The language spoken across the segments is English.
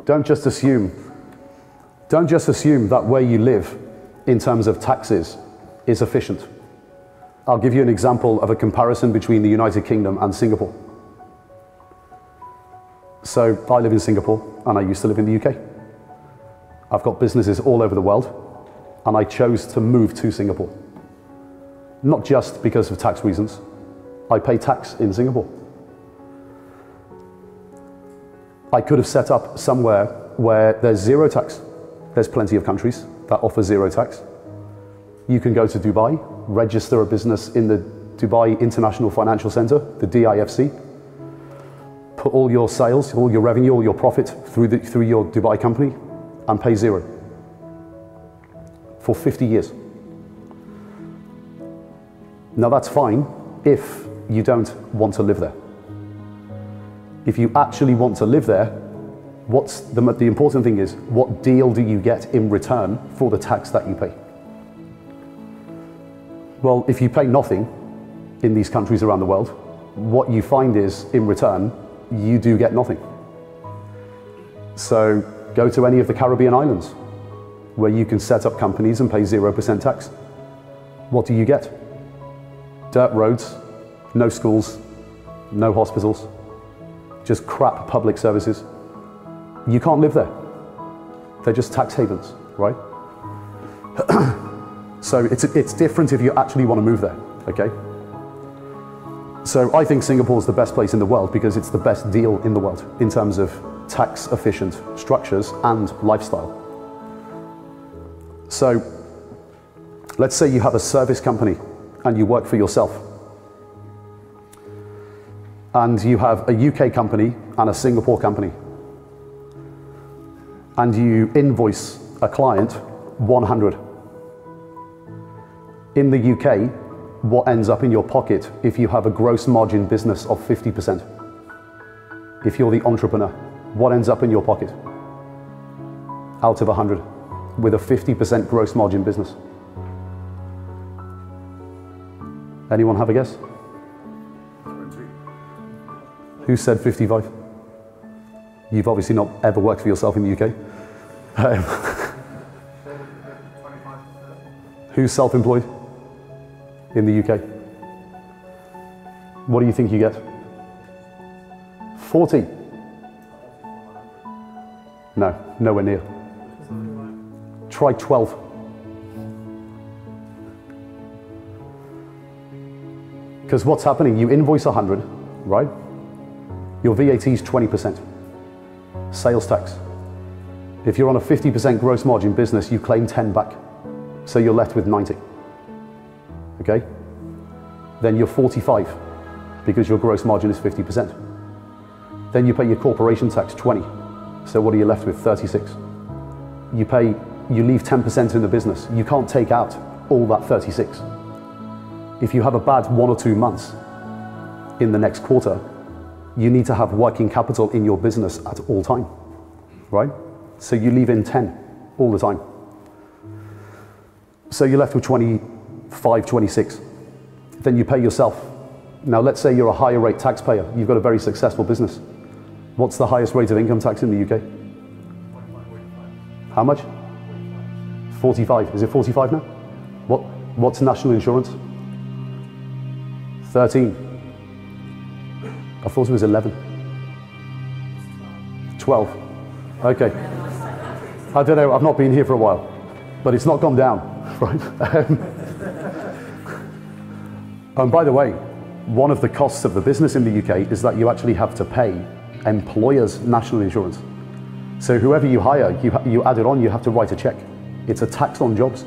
Don't just assume that where you live in terms of taxes is efficient. I'll give you an example of a comparison between the United Kingdom and Singapore. So I live in Singapore and I used to live in the UK. I've got businesses all over the world and I chose to move to Singapore. Not just because of tax reasons. I pay tax in Singapore. I could have set up somewhere where there's zero tax. There's plenty of countries that offer zero tax. You can go to Dubai, register a business in the Dubai International Financial Center, the DIFC, put all your sales, all your revenue, all your profit through your Dubai company and pay zero for 50 years. Now that's fine if you don't want to live there. If you actually want to live there, what's the important thing is, what deal do you get in return for the tax that you pay? Well, if you pay nothing in these countries around the world, what you find is, in return, you do get nothing. So go to any of the Caribbean islands where you can set up companies and pay 0% tax. What do you get? Dirt roads, no schools, no hospitals, just crap public services. You can't live there. They're just tax havens, right? So it's different if you actually want to move there, okay? So I think Singapore is the best place in the world because it's the best deal in the world in terms of tax efficient structures and lifestyle. So let's say you have a service company and you work for yourself. And you have a UK company and a Singapore company. And you invoice a client 100. In the UK, what ends up in your pocket if you have a gross margin business of 50%? If you're the entrepreneur, what ends up in your pocket? Out of 100, with a 50% gross margin business. Anyone have a guess? Who said 55? You've obviously not ever worked for yourself in the UK. Who's self-employed in the UK? What do you think you get? 40? No, nowhere near. Try 12. Because what's happening, you invoice 100, right? Your VAT is 20%. Sales tax. If you're on a 50% gross margin business, you claim 10 back. So you're left with 90. Okay? Then you're 45 because your gross margin is 50%. Then you pay your corporation tax 20. So what are you left with? 36. You leave 10% in the business. You can't take out all that 36. If you have a bad 1 or 2 months in the next quarter, you need to have working capital in your business at all time, right? So you leave in 10 all the time. So you're left with 25, 26. Then you pay yourself. Now let's say you're a higher rate taxpayer. You've got a very successful business. What's the highest rate of income tax in the UK? How much? 45. Is it 45 now? What's national insurance? 13. I thought it was 11. 12. Okay. I don't know, I've not been here for a while, but it's not gone down, right? And by the way, one of the costs of the business in the UK is that you actually have to pay employers' national insurance. So whoever you hire, you add it on, you have to write a check. It's a tax on jobs.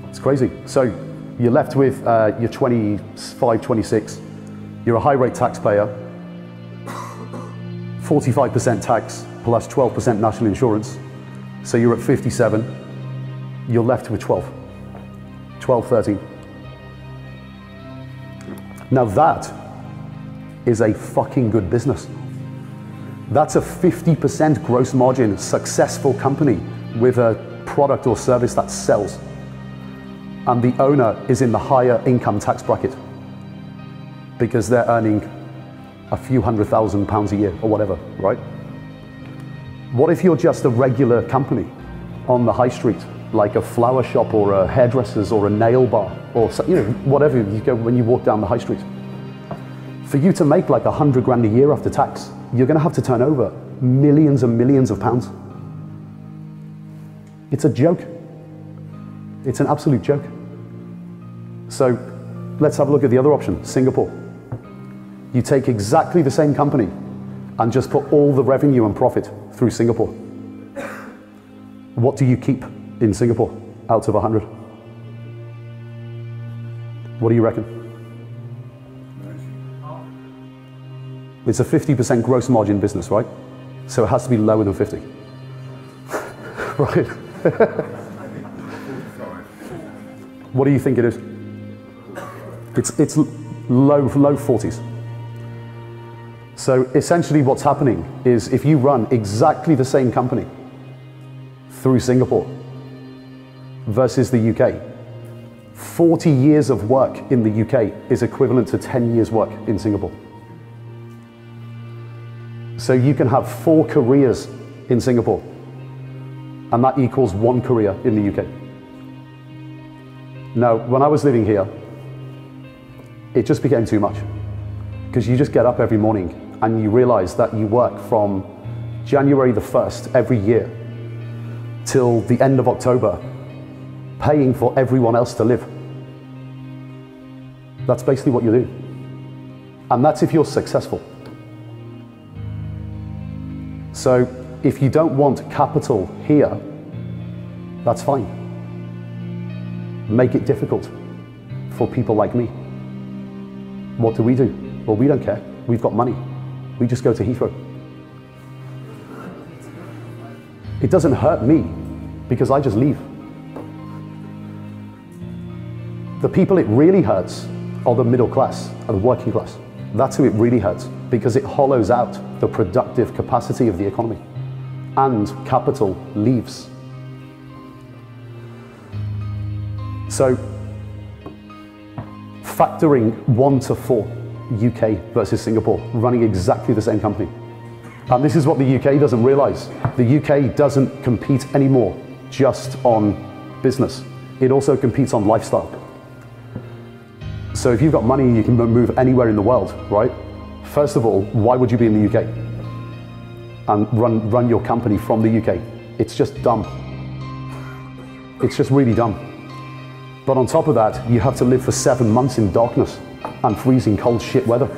It's crazy. So you're left with your 25, 26. You're a high rate taxpayer, 45% tax plus 12% national insurance. So you're at 57. You're left with 12, 13. Now that is a fucking good business. That's a 50% gross margin successful company with a product or service that sells. And the owner is in the higher income tax bracket because they're earning a few £100,000 a year or whatever, right? What if you're just a regular company on the high street, like a flower shop or a hairdresser's or a nail bar or whatever you go when you walk down the high street? For you to make like 100 grand a year after tax, you're going to have to turn over millions and millions of pounds. It's a joke. It's an absolute joke. So let's have a look at the other option, Singapore. You take exactly the same company and just put all the revenue and profit through Singapore. What do you keep in Singapore out of 100? What do you reckon? It's a 50% gross margin business, right? So it has to be lower than 50. Right? What do you think it is? It's low 40s. So essentially what's happening is if you run exactly the same company through Singapore versus the UK, 40 years of work in the UK is equivalent to 10 years work in Singapore. So you can have 4 careers in Singapore, and that equals 1 career in the UK. Now, when I was living here, it just became too much, because you just get up every morning and you realize that you work from January the 1st every year till the end of October, paying for everyone else to live. That's basically what you do. And that's if you're successful. So if you don't want capital here, that's fine. Make it difficult for people like me. What do? Well, we don't care. We've got money. We just go to Heathrow. It doesn't hurt me because I just leave. The people it really hurts are the middle class and the working class. That's who it really hurts, because it hollows out the productive capacity of the economy and capital leaves. So factoring 1 to 4 UK versus Singapore, running exactly the same company. And this is what the UK doesn't realize. The UK doesn't compete anymore just on business. It also competes on lifestyle. So if you've got money, you can move anywhere in the world, right? First of all, why would you be in the UK and run your company from the UK? It's just dumb. It's just really dumb. But on top of that, you have to live for 7 months in darkness and freezing cold shit weather.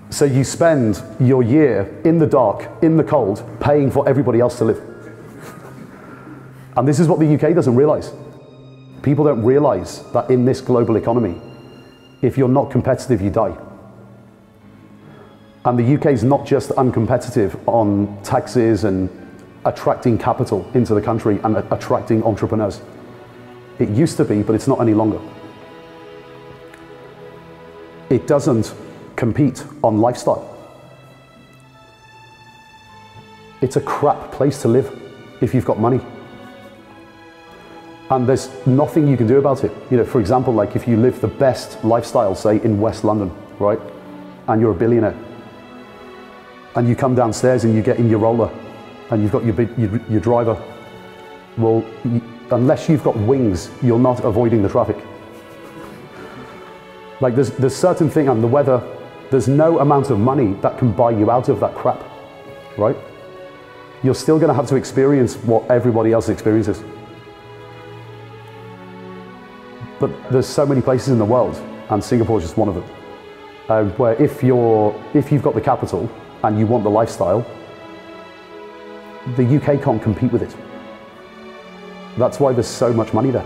So you spend your year in the dark, in the cold, paying for everybody else to live. And this is what the UK doesn't realize. People don't realize that in this global economy, if you're not competitive, you die. And the UK is not just uncompetitive on taxes and attracting capital into the country and attracting entrepreneurs. It used to be, but it's not any longer. It doesn't compete on lifestyle. It's a crap place to live if you've got money. And there's nothing you can do about it. You know, for example, like if you live the best lifestyle, say in West London, right? And you're a billionaire. And you come downstairs and you get in your roller and you've got your driver. Well, unless you've got wings, you're not avoiding the traffic. Like there's certain thing on the weather, there's no amount of money that can buy you out of that crap, right? You're still gonna have to experience what everybody else experiences. But there's so many places in the world, and Singapore is just one of them, where if you've got the capital and you want the lifestyle, the UK can't compete with it. That's why there's so much money there.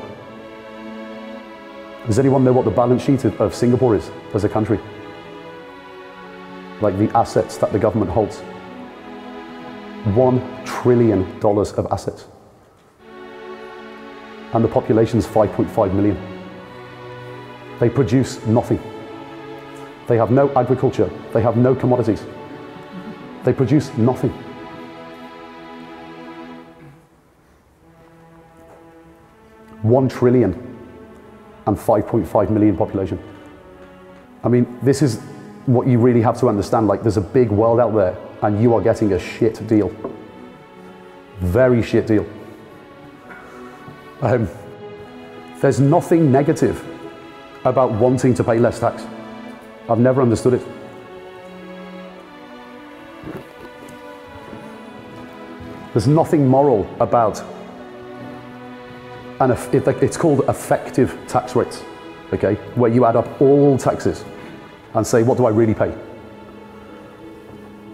Does anyone know what the balance sheet of Singapore is as a country? Like the assets that the government holds. $1 trillion of assets. And the population's 5.5 million. They produce nothing. They have no agriculture. They have no commodities. They produce nothing. $1 trillion and 5.5 million population. I mean, this is what you really have to understand, like there's a big world out there and you are getting a shit deal. Very shit deal. There's nothing negative about wanting to pay less tax. I've never understood it. There's nothing moral about, and it's called effective tax rates, okay? Where you add up all taxes and say, what do I really pay?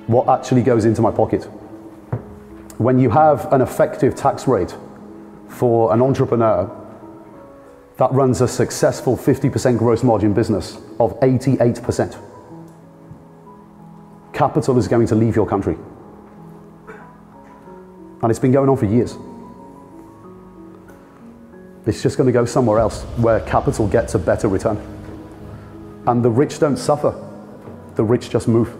What actually goes into my pocket? When you have an effective tax rate for an entrepreneur that runs a successful 50% gross margin business of 88%, capital is going to leave your country. And it's been going on for years. It's just going to go somewhere else where capital gets a better return. And the rich don't suffer. The rich just move.